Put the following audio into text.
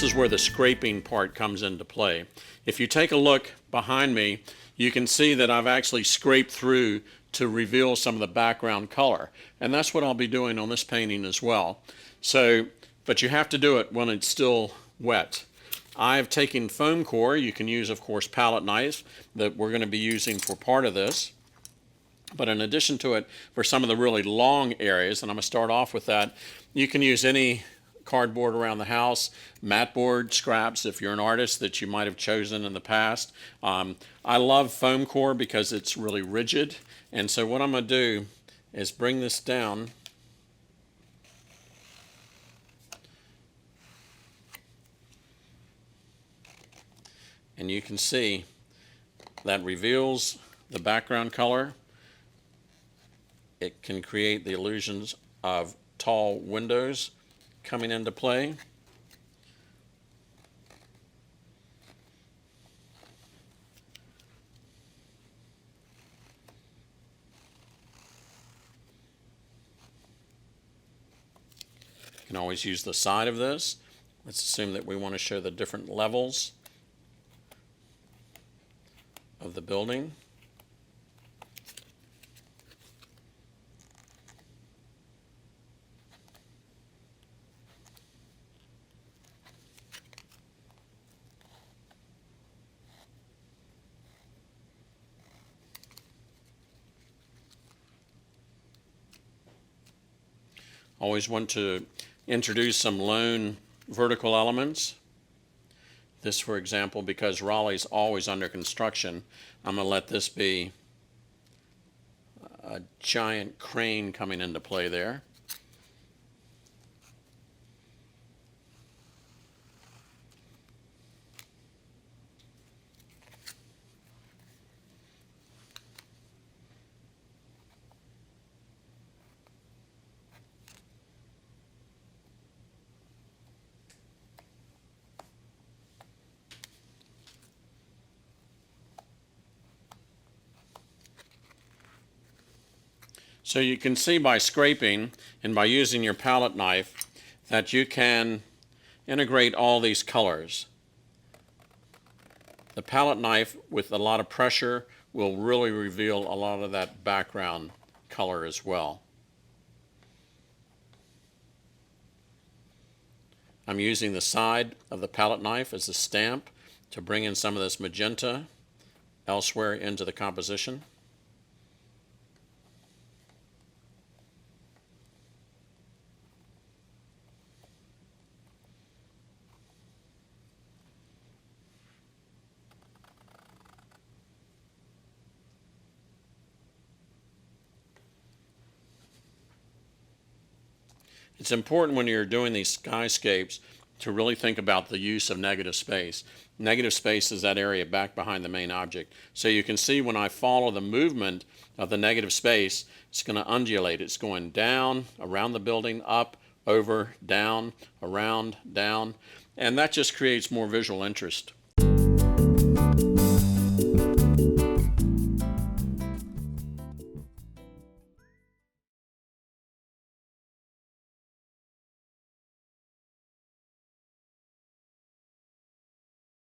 this is where the scraping part comes into play. If you take a look behind me, you can see that I've actually scraped through to reveal some of the background color. And that's what I'll be doing on this painting as well. So, but you have to do it when it's still wet. I've taken foam core. You can use, of course, palette knives that we're going to be using for part of this. But in addition to it, for some of the really long areas, and I'm going to start off with that, you can use any cardboard around the house, mat board scraps if you're an artist that you might have chosen in the past. I love foam core because it's really rigid, and so what I'm going to do is bring this down and you can see that reveals the background color. It can create the illusions of tall windows coming into play. You can always use the side of this. Let's assume that we want to show the different levels of the building. Always want to introduce some lone vertical elements. This, for example, because Raleigh's always under construction, I'm going to let this be a giant crane coming into play there. So you can see by scraping and by using your palette knife that you can integrate all these colors. The palette knife with a lot of pressure will really reveal a lot of that background color as well. I'm using the side of the palette knife as a stamp to bring in some of this magenta elsewhere into the composition. It's important when you're doing these skyscapes to really think about the use of negative space. Negative space is that area back behind the main object. So you can see when I follow the movement of the negative space, it's going to undulate. It's going down, around the building, up, over, down, around, down, and that just creates more visual interest.